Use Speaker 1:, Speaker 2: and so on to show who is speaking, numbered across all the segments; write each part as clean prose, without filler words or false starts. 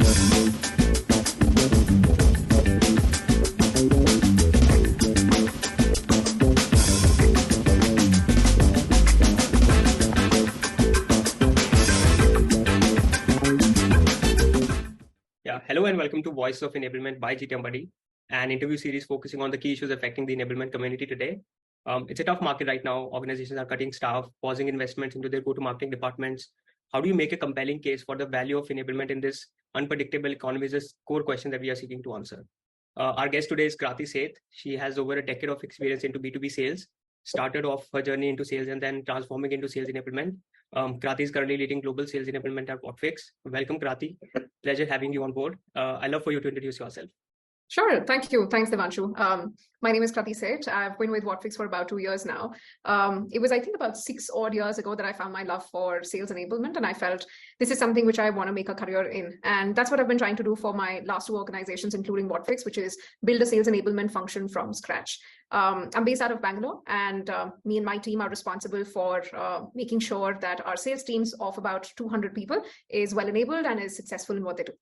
Speaker 1: Hello and welcome to Voice of Enablement by GTM Buddy, an interview series focusing on the key issues affecting the enablement community today. It's a tough market right now. Organizations are cutting staff, pausing investments into their go-to-marketing departments. How do you make a compelling case for the value of enablement in this unpredictable economy is a core question that we are seeking to answer. Our guest today is Krati Seth. She has over a decade of experience into B2B sales, started off her journey into sales and then transforming into sales enablement. Krati is currently leading global sales enablement at Whatfix. Welcome, Krati. Pleasure having you on board. I'd love for you to introduce yourself.
Speaker 2: Sure. Thank you. Thanks, Devanshu. My name is Krati Seth. I've been with Whatfix for about 2 years now. It was, I think, about 6 odd years ago that I found my love for sales enablement, and I felt this is something which I want to make a career in. And that's what I've been trying to do for my last 2 organizations, including Whatfix, which is build a sales enablement function from scratch. I'm based out of Bangalore, and me and my team are responsible for making sure that our sales teams of about 200 people is well enabled and is successful in what they do.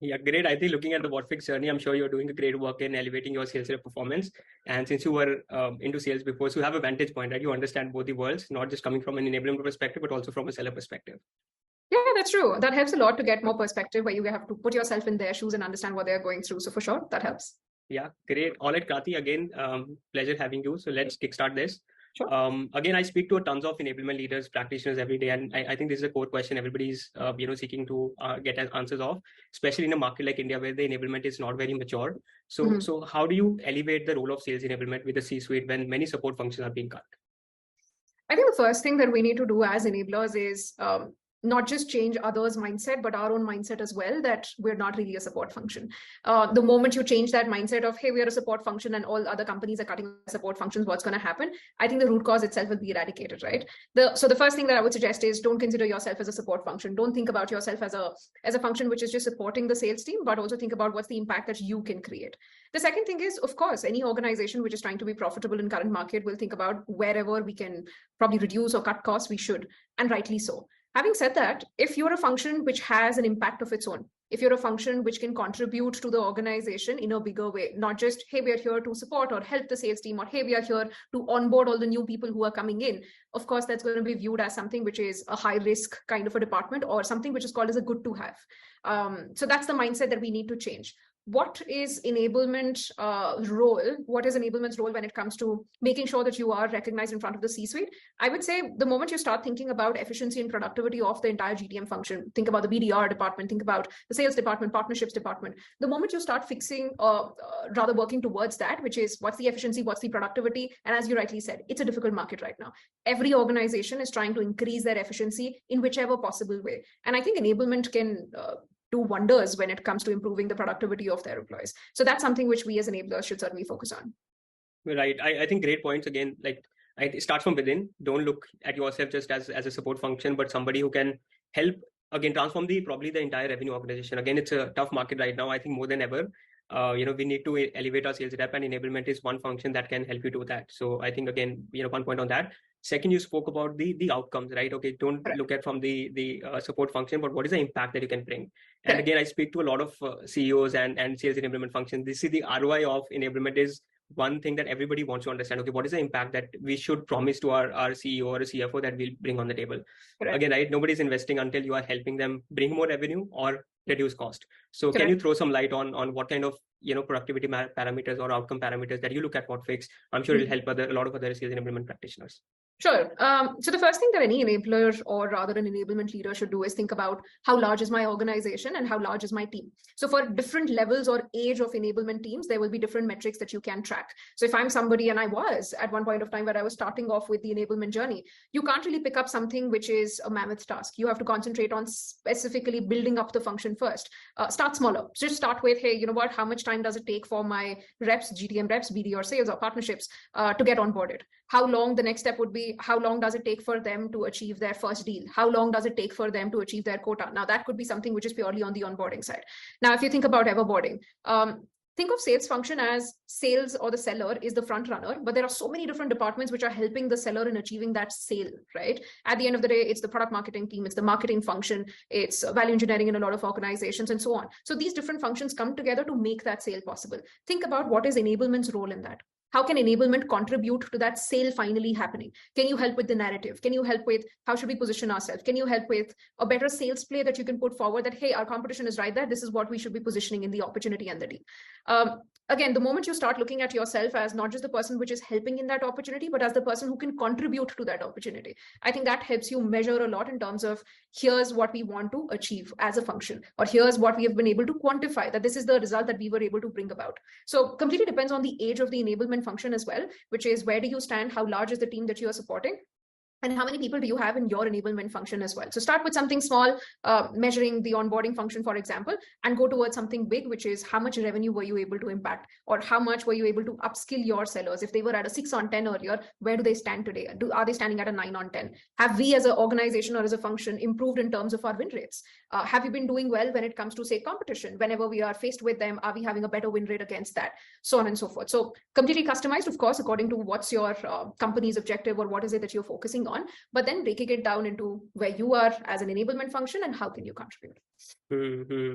Speaker 1: Yeah, great. I think looking at the Whatfix journey, I'm sure you're doing a great work in elevating your sales rep performance. And since you were into sales before, so you have a vantage point, right? You understand both the worlds, not just coming from an enablement perspective, but also from a seller perspective.
Speaker 2: Yeah, that's true. That helps a lot to get more perspective, where you have to put yourself in their shoes and understand what they're going through. So for sure, that helps.
Speaker 1: Yeah, great. All right, Krati, again, pleasure having you. So let's kickstart this.
Speaker 2: Sure.
Speaker 1: Again, I speak to tons of enablement leaders, practitioners every day, and I think this is a core question everybody's seeking to get answers of, especially in a market like India where the enablement is not very mature. So, so how do you elevate the role of sales enablement with the C-suite when many support functions are being cut?
Speaker 2: I think the first thing that we need to do as enablers is not just change others' mindset, but our own mindset as well, that we're not really a support function. The moment you change that mindset of, hey, we are a support function and all other companies are cutting support functions, what's going to happen? I think the root cause itself will be eradicated, right? So the first thing that I would suggest is don't consider yourself as a support function. Don't think about yourself as a function which is just supporting the sales team, but also think about what's the impact that you can create. The second thing is, of course, any organization which is trying to be profitable in current market will think about wherever we can probably reduce or cut costs, we should, and rightly so. Having said that, if you're a function which has an impact of its own, if you're a function which can contribute to the organization in a bigger way, not just, hey, we are here to support or help the sales team, or hey, we are here to onboard all the new people who are coming in, of course, that's going to be viewed as something which is a high risk kind of a department, or something which is called as a good to have. So that's the mindset that we need to change. What is enablement role? What is enablement's role when it comes to making sure that you are recognized in front of the C-suite? I would say the moment you start thinking about efficiency and productivity of the entire GTM function, think about the BDR department, think about the sales department, partnerships department. The moment you start fixing, rather working towards that, which is what's the efficiency, what's the productivity? And as you rightly said, it's a difficult market right now. Every organization is trying to increase their efficiency in whichever possible way. And I think enablement can do wonders when it comes to improving the productivity of their employees. So that's something which we as enablers should certainly focus on.
Speaker 1: Right. I think great points. Again, like it starts from within. Don't look at yourself just as a support function, but somebody who can help, again, transform probably the entire revenue organization. Again, it's a tough market right now. I think more than ever, we need to elevate our sales rep, and enablement is one function that can help you do that. So I think, again, one point on that. Second, you spoke about the outcomes, right? Okay, don't look at from the support function, but what is the impact that you can bring? And again, I speak to a lot of CEOs and sales enablement functions. They see the ROI of enablement is one thing that everybody wants to understand. Okay, what is the impact that we should promise to our CEO or a CFO that we'll bring on the table? Correct. Again, right, nobody's investing until you are helping them bring more revenue or reduce cost. So Correct. Can you throw some light on what kind of productivity parameters or outcome parameters that you look at Whatfix? I'm sure it'll help a lot of other sales enablement practitioners.
Speaker 2: Sure. So the first thing that any enabler, or rather an enablement leader, should do is think about how large is my organization and how large is my team. So for different levels or age of enablement teams, there will be different metrics that you can track. So if I'm somebody, and I was at one point of time where I was starting off with the enablement journey, you can't really pick up something which is a mammoth task. You have to concentrate on specifically building up the function first. Start smaller. Just start with, hey, you know what, how much time does it take for my reps, GTM reps, BD or sales or partnerships to get onboarded? How long the next step would be, how long does it take for them to achieve their first deal? How long does it take for them to achieve their quota? Now, that could be something which is purely on the onboarding side. Now, if you think about everboarding, think of sales function as sales or the seller is the front runner, but there are so many different departments which are helping the seller in achieving that sale, right? At the end of the day, it's the product marketing team, it's the marketing function, it's value engineering in a lot of organizations and so on. So these different functions come together to make that sale possible. Think about what is enablement's role in that. How can enablement contribute to that sale finally happening? Can you help with the narrative? Can you help with how should we position ourselves? Can you help with a better sales play that you can put forward that, hey, our competition is right there. This is what we should be positioning in the opportunity and the deal. Again, the moment you start looking at yourself as not just the person which is helping in that opportunity, but as the person who can contribute to that opportunity, I think that helps you measure a lot in terms of here's what we want to achieve as a function, or here's what we have been able to quantify, that this is the result that we were able to bring about. So completely depends on the age of the enablement function as well, which is where do you stand, how large is the team that you are supporting, and how many people do you have in your enablement function as well. So start with something small, measuring the onboarding function, for example, and go towards something big, which is how much revenue were you able to impact, or how much were you able to upskill your sellers? If they were at a 6 on 10 earlier, where do they stand today? Are they standing at a 9 on 10? Have we as an organization or as a function improved in terms of our win rates? Have you been doing well when it comes to, say, competition? Whenever we are faced with them, are we having a better win rate against that? So on and so forth. So completely customized, of course, according to what's your company's objective or what is it that you're focusing on, but then breaking it down into where you are as an enablement function and how can you contribute.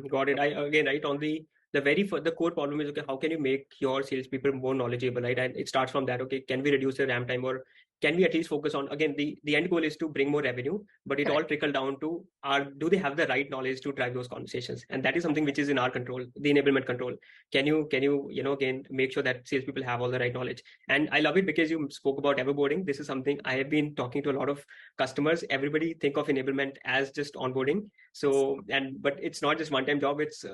Speaker 1: Got it. Right on the core problem is, okay, how can you make your salespeople more knowledgeable, right? And it starts from that, okay, can we reduce the ramp time, or can we at least focus on, again, the end goal is to bring more revenue, but it all trickle down to, do they have the right knowledge to drive those conversations? And that is something which is in our control, the enablement control. Can you again, make sure that salespeople have all the right knowledge? And I love it because you spoke about everboarding. This is something I have been talking to a lot of customers. Everybody think of enablement as just onboarding. So, but it's not just one-time job. It's,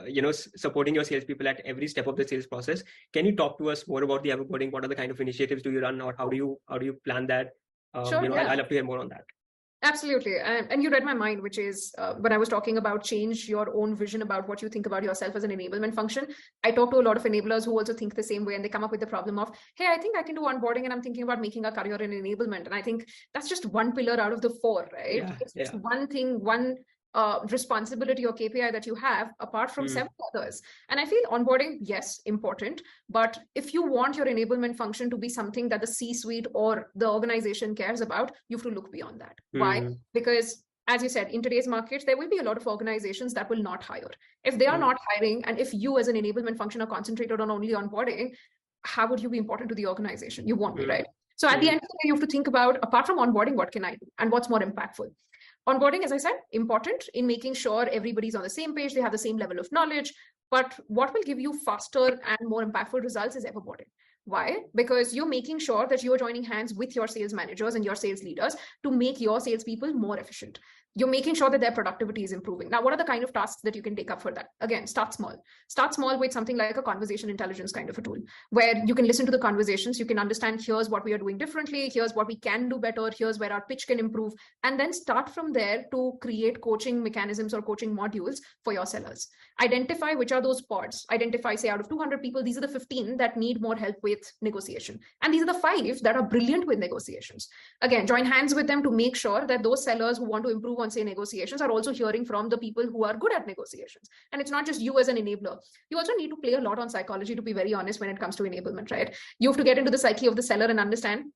Speaker 1: supporting your salespeople at every step of the sales process. Can you talk to us more about the everboarding? What are the kind of initiatives do you run, or how do you plan that?
Speaker 2: Sure, yeah.
Speaker 1: I'd love to hear more on that.
Speaker 2: Absolutely. And you read my mind, which is when I was talking about change your own vision about what you think about yourself as an enablement function. I talk to a lot of enablers who also think the same way, and they come up with the problem of, hey, I think I can do onboarding and I'm thinking about making a career in enablement. And I think that's just one pillar out of the 4, right?
Speaker 1: Yeah,
Speaker 2: it's just one thing, one responsibility or KPI that you have apart from 7 others. And I feel onboarding, yes, important, but if you want your enablement function to be something that the C-suite or the organization cares about, you have to look beyond that. Why? Because as you said, in today's market, there will be a lot of organizations that will not hire. If they are not hiring, and if you as an enablement function are concentrated on only onboarding, how would you be important to the organization? You won't be, right? So at the end of the day, you have to think about, apart from onboarding, what can I do and what's more impactful? Onboarding, as I said, important in making sure everybody's on the same page, they have the same level of knowledge. But what will give you faster and more impactful results is everboarding. Why? Because you're making sure that you're joining hands with your sales managers and your sales leaders to make your salespeople more efficient. You're making sure that their productivity is improving. Now, what are the kind of tasks that you can take up for that? Again, start small. Start small with something like a conversation intelligence kind of a tool, where you can listen to the conversations, you can understand, here's what we are doing differently, here's what we can do better, here's where our pitch can improve, and then start from there to create coaching mechanisms or coaching modules for your sellers. Identify which are those pods. Identify, say, out of 200 people, these are the 15 that need more help with negotiation. And these are the 5 that are brilliant with negotiations. Again, join hands with them to make sure that those sellers who want to improve on, say, negotiations are also hearing from the people who are good at negotiations. And it's not just you as an enabler. You also need to play a lot on psychology, to be very honest, when it comes to enablement, right? You have to get into the psyche of the seller and understand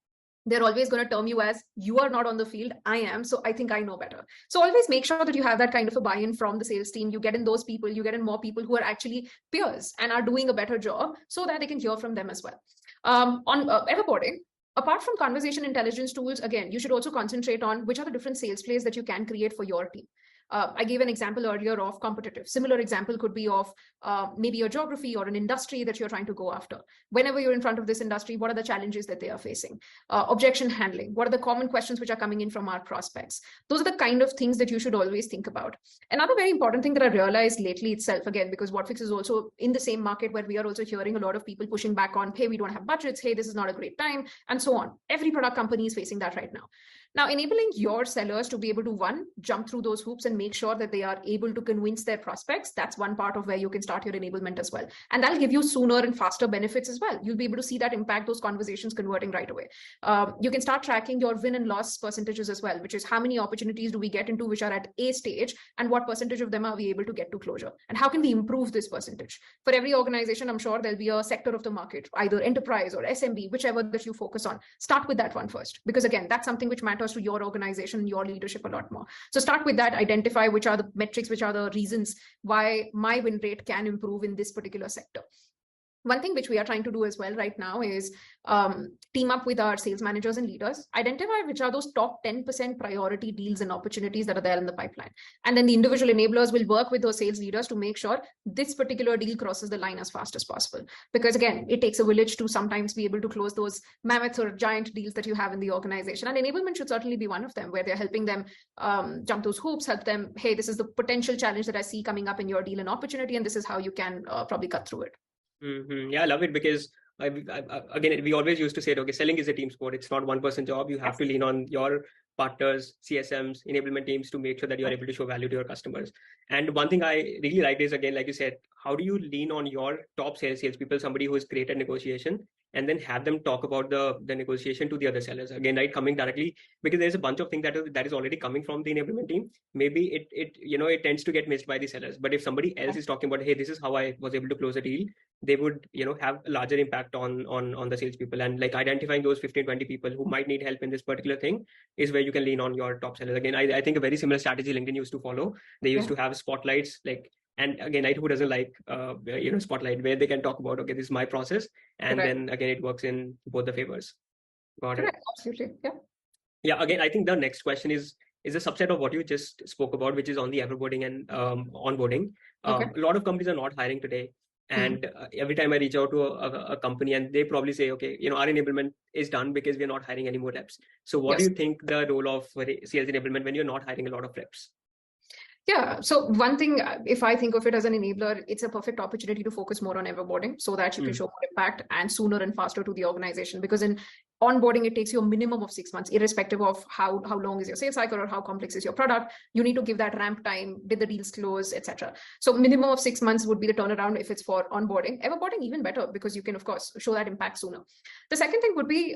Speaker 2: they're always going to term you as, you are not on the field, I am, so I think I know better. So always make sure that you have that kind of a buy-in from the sales team. You get in those people, you get in more people who are actually peers and are doing a better job so that they can hear from them as well. On everboarding, apart from conversation intelligence tools, again, you should also concentrate on which are the different sales plays that you can create for your team. I gave an example earlier of competitive. Similar example could be of maybe a geography or an industry that you're trying to go after. Whenever you're in front of this industry, what are the challenges that they are facing? Objection handling. What are the common questions which are coming in from our prospects? Those are the kind of things that you should always think about. Another very important thing that I realized lately itself, again, because Whatfix is also in the same market where we are also hearing a lot of people pushing back on, hey, we don't have budgets, hey, this is not a great time, and so on. Every product company is facing that right now. Now, enabling your sellers to be able to, one, jump through those hoops and make sure that they are able to convince their prospects, that's one part of where you can start your enablement as well. And that'll give you sooner and faster benefits as well. You'll be able to see that impact those conversations converting right away. You can start tracking your win and loss percentages as well, which is how many opportunities do we get into which are at A stage, and what percentage of them are we able to get to closure? And how can we improve this percentage? For every organization, I'm sure there'll be a sector of the market, either enterprise or SMB, whichever that you focus on. Start with that one first, because again, that's something which matters to your organization and your leadership a lot more. So start with that, identify which are the metrics, which are the reasons why my win rate can improve in this particular sector. One thing which we are trying to do as well right now is team up with our sales managers and leaders, identify which are those top 10% priority deals and opportunities that are there in the pipeline. And then the individual enablers will work with those sales leaders to make sure this particular deal crosses the line as fast as possible. Because again, it takes a village to sometimes be able to close those mammoth or giant deals that you have in the organization. And enablement should certainly be one of them, where they're helping them jump those hoops, help them, hey, this is the potential challenge that I see coming up in your deal and opportunity, and this is how you can probably cut through it.
Speaker 1: Yeah, I love it, because again, we always used to say, okay, selling is a team sport. It's not one person job. You have to lean on your partners, CSMs, enablement teams to make sure that you are able to show value to your customers. And one thing I really liked is, again, like you said, how do you lean on your top salespeople, somebody who is great at negotiation, and then have them talk about the negotiation to the other sellers? Again, right, coming directly, because there's a bunch of things that is already coming from the enablement team. Maybe it tends to get missed by the sellers. But if somebody else is talking about, hey, this is how I was able to close a deal, they would have a larger impact on the salespeople. And like identifying those 15-20 people who might need help in this particular thing is where you can lean on your top sellers. Again, I think a very similar strategy LinkedIn used to follow. They used to have spotlights, like, and again, who doesn't like spotlight, where they can talk about, okay, this is my process, and then again, it works in both the favors. Got it.
Speaker 2: Absolutely.
Speaker 1: Yeah. Again, I think the next question is a subset of what you just spoke about, which is on the everboarding and onboarding. A lot of companies are not hiring today. And every time I reach out to a company, and they probably say, okay, our enablement is done because we're not hiring any more reps. So what do you think the role of sales enablement when you're not hiring a lot of reps?
Speaker 2: Yeah. So one thing, if I think of it as an enabler, it's a perfect opportunity to focus more on everboarding so that you can show more impact and sooner and faster to the organization. Because in onboarding, it takes you a minimum of 6 months, irrespective of how long is your sales cycle or how complex is your product. You need to give that ramp time, did the deals close, etc. So minimum of 6 months would be the turnaround if it's for onboarding. Everboarding, even better, because you can, of course, show that impact sooner. The second thing would be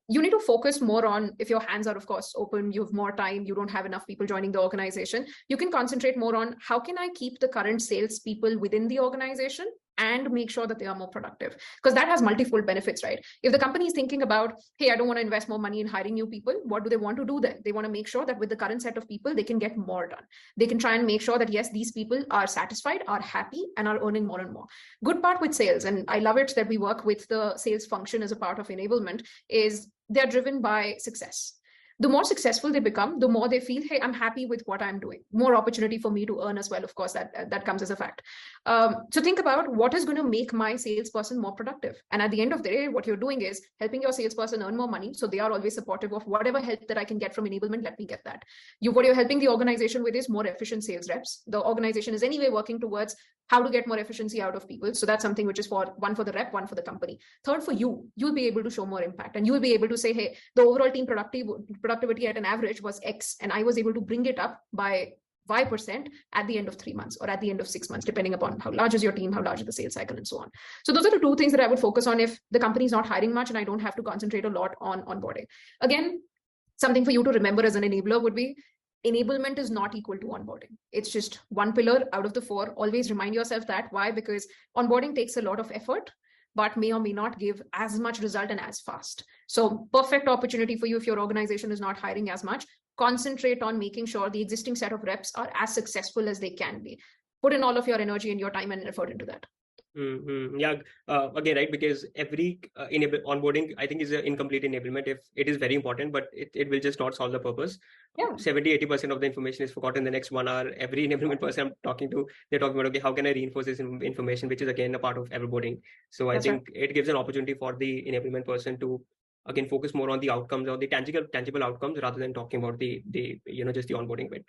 Speaker 2: you need to focus more on, if your hands are, of course, open, you have more time, you don't have enough people joining the organization, you can concentrate more on how can I keep the current salespeople within the organization and make sure that they are more productive, because that has multiple benefits, right? If the company is thinking about, hey, I don't want to invest more money in hiring new people, what do they want to do then? They want to make sure that with the current set of people, they can get more done. They can try and make sure that, yes, these people are satisfied, are happy, and are earning more and more. Good part with sales, and I love it that we work with the sales function as a part of enablement, is they're driven by success. The more successful they become, the more they feel, hey, I'm happy with what I'm doing. More opportunity for me to earn as well. Of course, that comes as a fact. So think about what is going to make my salesperson more productive. And at the end of the day, what you're doing is helping your salesperson earn more money. So they are always supportive of whatever help that I can get from enablement. Let me get that. What you're helping the organization with is more efficient sales reps. The organization is anyway working towards how to get more efficiency out of people. So that's something which is one for the rep, one for the company. Third, for you, you'll be able to show more impact, and you'll be able to say, hey, the overall team productivity at an average was X, and I was able to bring it up by Y% at the end of 3 months or at the end of 6 months, depending upon how large is your team, how large is the sales cycle, and so on. So those are the two things that I would focus on if the company is not hiring much and I don't have to concentrate a lot on onboarding. Again, something for you to remember as an enabler would be, enablement is not equal to onboarding. It's just one pillar out of the 4. Always remind yourself that. Why? Because onboarding takes a lot of effort, but may or may not give as much result and as fast. So perfect opportunity for you if your organization is not hiring as much. Concentrate on making sure the existing set of reps are as successful as they can be. Put in all of your energy and your time and effort into that.
Speaker 1: Yeah. Again, right, because every onboarding, I think, is an incomplete enablement. If it is very important, but it will just not solve the purpose. 70-80% of the information is forgotten in the next 1 hour. Every enablement person I'm talking to, they're talking about, okay, how can I reinforce this information, which is again a part of everboarding. So I think it gives an opportunity for the enablement person to again focus more on the outcomes, or the tangible outcomes, rather than talking about the just the onboarding bit.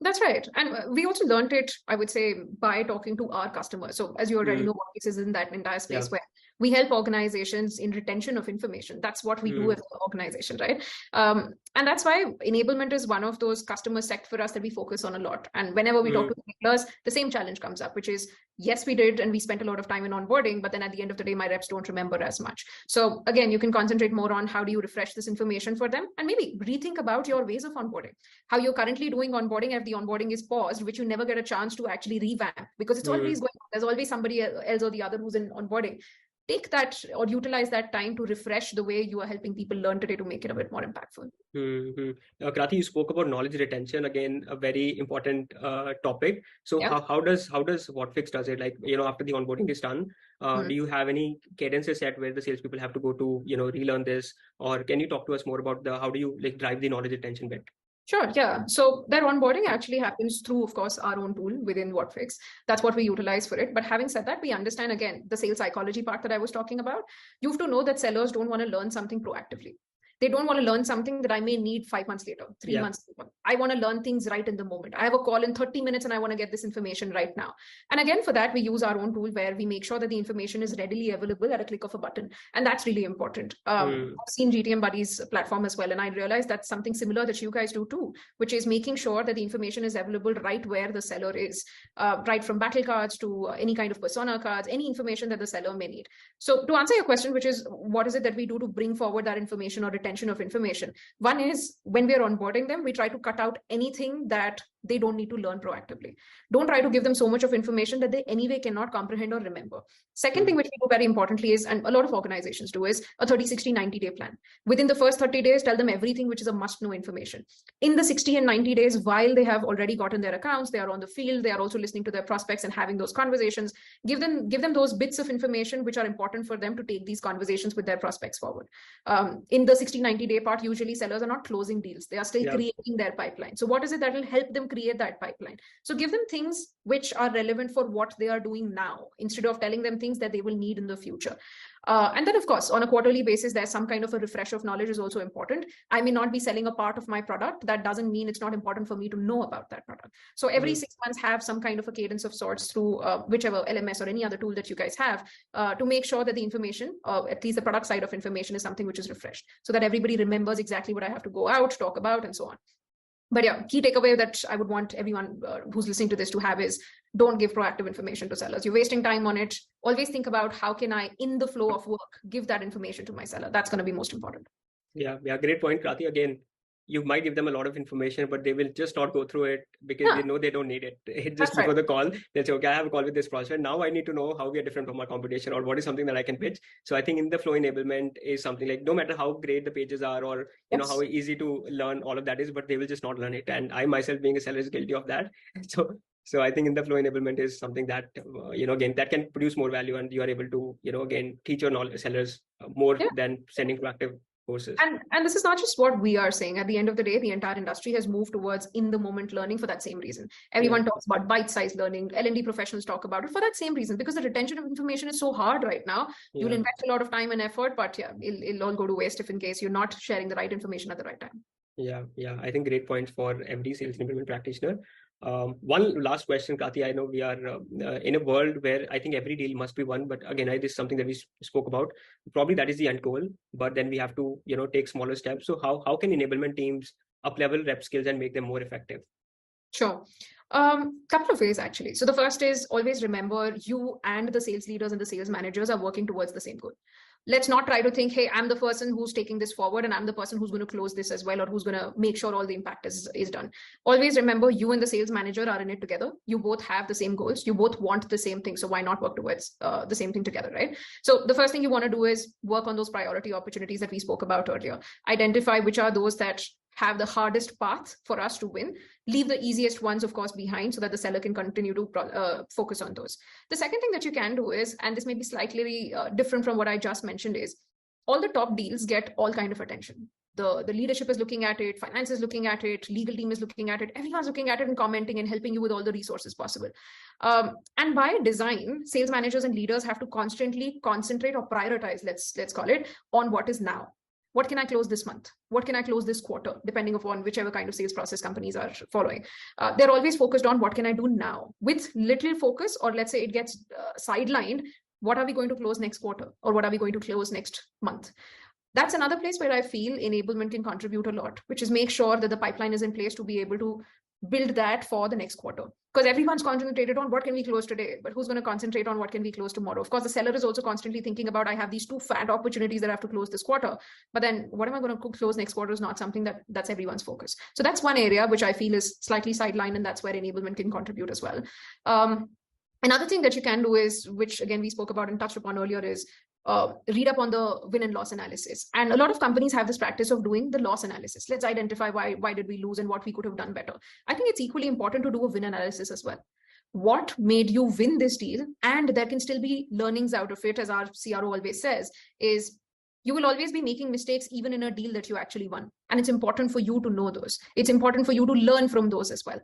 Speaker 2: That's right. And we also learned it, I would say, by talking to our customers. So as you already know, Whatfix is in that entire space where We help organizations in retention of information. That's what we do as an organization, right? And that's why enablement is one of those customer sect for us that we focus on a lot. And whenever we talk to enablers, the same challenge comes up, which is, yes, we did, and we spent a lot of time in onboarding, but then at the end of the day, my reps don't remember as much. So again, you can concentrate more on how do you refresh this information for them, and maybe rethink about your ways of onboarding. How you're currently doing onboarding, if the onboarding is paused, which you never get a chance to actually revamp, because it's always going on. There's always somebody else or the other who's in onboarding. Take that or utilize that time to refresh the way you are helping people learn today to make it a bit more impactful.
Speaker 1: Krati, you spoke about knowledge retention, again, a very important topic. So how does Whatfix does it? Like, after the onboarding is done, do you have any cadences set where the salespeople have to go to, relearn this? Or can you talk to us more about how do you drive the knowledge retention bit?
Speaker 2: Sure, yeah. So their onboarding actually happens through, of course, our own tool within Whatfix. That's what we utilize for it. But having said that, we understand, again, the sales psychology part that I was talking about. You have to know that sellers don't want to learn something proactively. They don't want to learn something that I may need 5 months later, 3 months later. I want to learn things right in the moment. I have a call in 30 minutes and I want to get this information right now. And again, for that, we use our own tool where we make sure that the information is readily available at a click of a button. And that's really important. I've seen GTM Buddy's platform as well. And I realized that's something similar that you guys do too, which is making sure that the information is available right where the seller is, right from battle cards to any kind of persona cards, any information that the seller may need. So to answer your question, which is what is it that we do to bring forward that information or retention of information? One is when we are onboarding them, we try to cut out anything that they don't need to learn proactively. Don't try to give them so much of information that they anyway cannot comprehend or remember. Second thing which we do very importantly is, and a lot of organizations do, is a 30, 60, 90-day plan. Within the first 30 days, tell them everything which is a must-know information. In the 60 and 90 days, while they have already gotten their accounts, they are on the field, they are also listening to their prospects and having those conversations, give them those bits of information which are important for them to take these conversations with their prospects forward. In the 60, 90-day part, usually sellers are not closing deals. They are still creating their pipeline. So what is it that will help them create that pipeline? So give them things which are relevant for what they are doing now, instead of telling them things that they will need in the future. And then, of course, on a quarterly basis, there's some kind of a refresh of knowledge is also important. I may not be selling a part of my product. That doesn't mean it's not important for me to know about that product. So every 6 months, have some kind of a cadence of sorts through whichever LMS or any other tool that you guys have to make sure that the information, at least the product side of information, is something which is refreshed so that everybody remembers exactly what I have to go out, talk about, and so on. But yeah, key takeaway that I would want everyone who's listening to this to have is don't give proactive information to sellers. You're wasting time on it. Always think about how can I, in the flow of work, give that information to my seller. That's going to be most important.
Speaker 1: Yeah, great point, Krati. Again, you might give them a lot of information, but they will just not go through it because they know they don't need it. Just before the call, they'll say, okay, I have a call with this prospect. Now I need to know how we are different from our competition or what is something that I can pitch. So I think in the flow enablement is something like, no matter how great the pages are or how easy to learn all of that is, but they will just not learn it. And I myself being a seller is guilty of that. So I think in the flow enablement is something that, again, that can produce more value and you are able to, again, teach your sellers more than sending proactive courses.
Speaker 2: And this is not just what we are saying. At the end of the day, the entire industry has moved towards in-the-moment learning for that same reason. Everyone talks about bite-sized learning. L&D professionals talk about it for that same reason, because the retention of information is so hard right now. You'll invest a lot of time and effort, but it'll all go to waste if in case you're not sharing the right information at the right time.
Speaker 1: Yeah. I think great points for every sales enablement practitioner. One last question, Krati. I know we are in a world where I think every deal must be won, but again, this is something that we spoke about. Probably that is the end goal, but then we have to, take smaller steps. So how can enablement teams up-level rep skills and make them more effective?
Speaker 2: Sure. Couple of ways, actually. So the first is always remember you and the sales leaders and the sales managers are working towards the same goal. Let's not try to think, hey, I'm the person who's taking this forward and I'm the person who's going to close this as well, or who's going to make sure all the impact is done. Always remember you and the sales manager are in it together. You both have the same goals. You both want the same thing. So why not work towards the same thing together, right? So the first thing you want to do is work on those priority opportunities that we spoke about earlier. Identify which are those that have the hardest path for us to win. Leave the easiest ones, of course, behind so that the seller can continue to focus on those. The second thing that you can do is, and this may be slightly different from what I just mentioned, is all the top deals get all kind of attention. The leadership is looking at it, finance is looking at it, legal team is looking at it, everyone's looking at it and commenting and helping you with all the resources possible. And by design, sales managers and leaders have to constantly concentrate or prioritize, let's call it, on what is now. What can I close this month? What can I close this quarter? Depending upon whichever kind of sales process companies are following. They're always focused on what can I do now, with little focus, or let's say it gets sidelined what are we going to close next quarter, or what are we going to close next month? That's another place where I feel enablement can contribute a lot, which is make sure that the pipeline is in place to be able to build that for the next quarter. Because everyone's concentrated on what can we close today, but who's going to concentrate on what can we close tomorrow? Of course, the seller is also constantly thinking about, I have these 2 fat opportunities that I have to close this quarter, but then what am I going to close next quarter is not something that's everyone's focus. So that's one area which I feel is slightly sidelined, and that's where enablement can contribute as well. Another thing that you can do is, which again we spoke about and touched upon earlier, is read up on the win and loss analysis. And a lot of companies have this practice of doing the loss analysis. Let's identify why did we lose and what we could have done better. I think it's equally important to do a win analysis as well. What made you win this deal? And there can still be learnings out of it, as our CRO always says, is you will always be making mistakes even in a deal that you actually won. And it's important for you to know those. It's important for you to learn from those as well.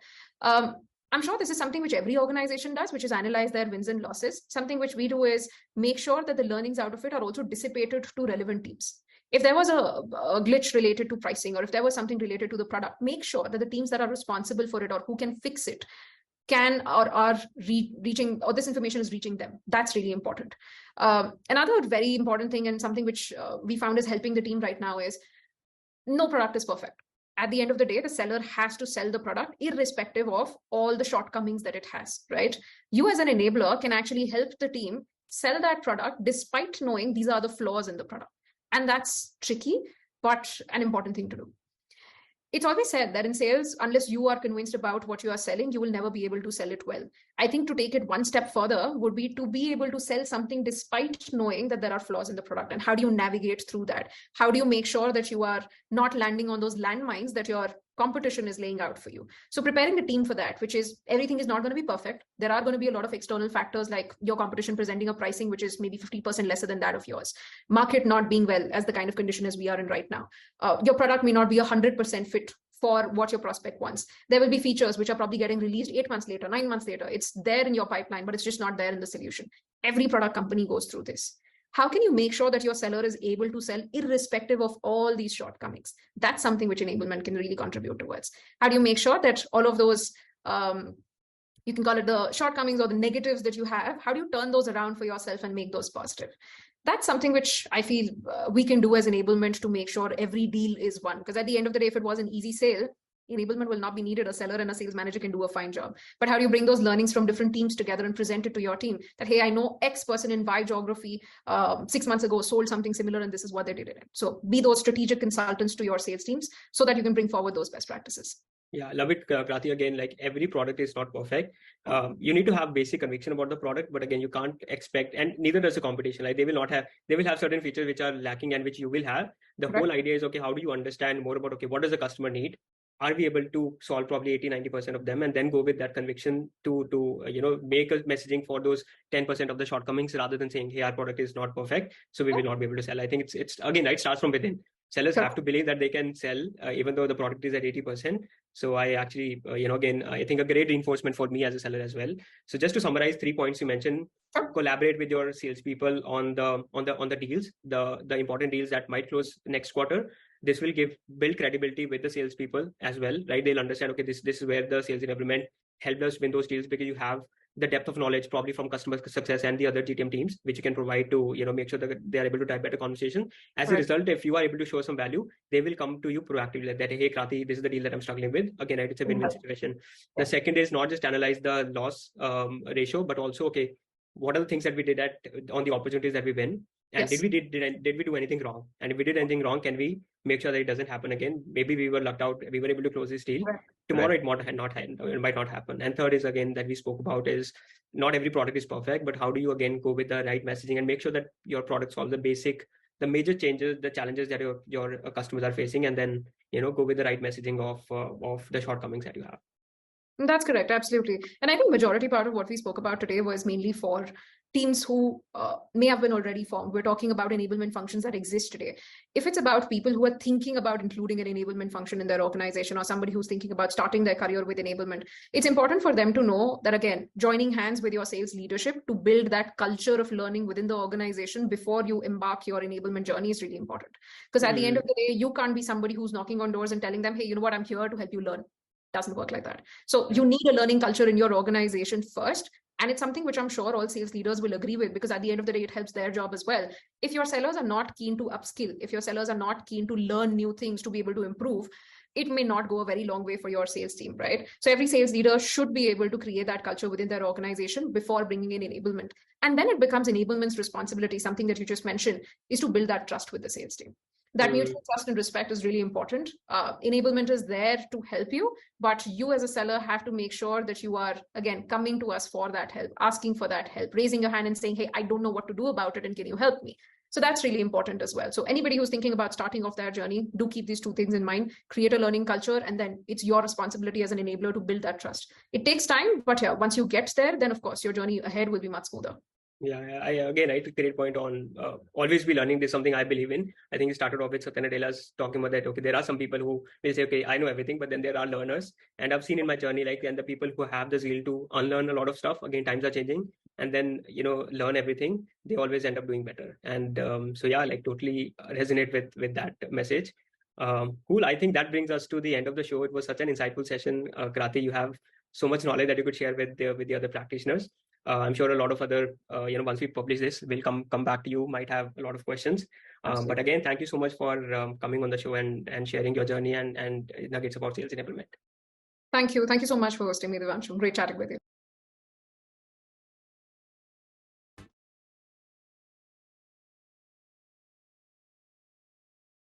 Speaker 2: I'm sure this is something which every organization does, which is analyze their wins and losses. Something which we do is make sure that the learnings out of it are also dissipated to relevant teams. If there was a glitch related to pricing, or if there was something related to the product, make sure that the teams that are responsible for it or who can fix it can or are reaching, or this information is reaching them. That's really important. Another very important thing, and something which we found is helping the team right now, is no product is perfect. At the end of the day, the seller has to sell the product irrespective of all the shortcomings that it has, right? You as an enabler can actually help the team sell that product despite knowing these are the flaws in the product. And that's tricky, but an important thing to do. It's always said that in sales, unless you are convinced about what you are selling, you will never be able to sell it well. I think to take it one step further would be to be able to sell something despite knowing that there are flaws in the product. And how do you navigate through that? How do you make sure that you are not landing on those landmines that your competition is laying out for you? So preparing the team for that, which is everything is not going to be perfect. There are going to be a lot of external factors, like your competition presenting a pricing which is maybe 50% lesser than that of yours, market not being well as the kind of condition as we are in right now. Your product may not be 100% fit for what your prospect wants. There will be features which are probably getting released 8 months later, 9 months later. It's there in your pipeline, but it's just not there in the solution. Every product company goes through this. How can you make sure that your seller is able to sell irrespective of all these shortcomings? That's something which enablement can really contribute towards. How do you make sure that all of those, you can call it the shortcomings or the negatives that you have, how do you turn those around for yourself and make those positive? That's something which I feel we can do as enablement to make sure every deal is won. Because at the end of the day, if it was an easy sale, enablement will not be needed. A seller and a sales manager can do a fine job. But how do you bring those learnings from different teams together and present it to your team that, hey, I know X person in Y geography 6 months ago sold something similar and this is what they did in it. So be those strategic consultants to your sales teams so that you can bring forward those best practices.
Speaker 1: Yeah, love it, Krati. Again, like every product is not perfect. You need to have basic conviction about the product, but again, you can't expect, and neither does the competition. Like they will have certain features which are lacking and which you will have. The whole idea is, okay, how do you understand more about, okay, what does the customer need? Are we able to solve probably 80-90% of them, and then go with that conviction to make a messaging for those 10% of the shortcomings, rather than saying, hey, our product is not perfect, so we will not be able to sell. I think it's again, right, starts from within. Sellers have to believe that they can sell even though the product is at 80%. So I actually, again, I think a great reinforcement for me as a seller as well. So just to summarize 3 points you mentioned: collaborate with your salespeople on the deals, the important deals that might close next quarter. This will build credibility with the salespeople as well, right? They'll understand, okay, this is where the sales enablement helped us win those deals, because you have the depth of knowledge probably from customer success and the other GTM teams, which you can provide to make sure that they are able to drive better conversation. As a result, if you are able to show some value, they will come to you proactively, like that, hey, Krati, this is the deal that I'm struggling with. Again, right, it's a win-win situation. The second is not just analyze the loss ratio, but also, okay, what are the things that we did on the opportunities that we win? And did we do anything wrong? And if we did anything wrong, can we make sure that it doesn't happen again? Maybe we were lucked out, we were able to close this deal. Tomorrow it might not happen. And third is, again, that we spoke about, is not every product is perfect, but how do you again go with the right messaging and make sure that your product solves the major changes, the challenges that your customers are facing, and then go with the right messaging of the shortcomings that you have.
Speaker 2: That's correct, absolutely. And I think majority part of what we spoke about today was mainly for teams who may have been already formed. We're talking about enablement functions that exist today. If it's about people who are thinking about including an enablement function in their organization, or somebody who's thinking about starting their career with enablement, it's important for them to know that, again, joining hands with your sales leadership to build that culture of learning within the organization before you embark your enablement journey is really important. Because at the end of the day, you can't be somebody who's knocking on doors and telling them, hey, you know what, I'm here to help you learn. Doesn't work like that. So you need a learning culture in your organization first. And it's something which I'm sure all sales leaders will agree with, because at the end of the day, it helps their job as well. If your sellers are not keen to upskill, if your sellers are not keen to learn new things to be able to improve, it may not go a very long way for your sales team, right? So every sales leader should be able to create that culture within their organization before bringing in enablement. And then it becomes enablement's responsibility, something that you just mentioned, is to build that trust with the sales team. That mutual trust and respect is really important. Enablement is there to help you, but you as a seller have to make sure that you are, again, coming to us for that help, asking for that help, raising your hand and saying, hey, I don't know what to do about it, and can you help me? So that's really important as well. So anybody who's thinking about starting off their journey, do keep these two things in mind: create a learning culture, and then it's your responsibility as an enabler to build that trust. It takes time, but yeah, once you get there, then of course your journey ahead will be much smoother.
Speaker 1: Yeah, I took a great point on always be learning. This is something I believe in. I think you started off with Satya Nadella's talking about that. Okay, there are some people who will say, okay, I know everything, but then there are learners. And I've seen in my journey, like, and the people who have the zeal to unlearn a lot of stuff, again, times are changing, and then, learn everything, they always end up doing better. And so yeah, like totally resonate with that message. Cool. I think that brings us to the end of the show. It was such an insightful session. Krati, you have so much knowledge that you could share with the other practitioners. I'm sure a lot of other, once we publish this, we'll come back to you, might have a lot of questions. But again, thank you so much for coming on the show and sharing your journey and nuggets about sales enablement.
Speaker 2: Thank you. Thank you so much for hosting me, Devanshu. Great chatting with you.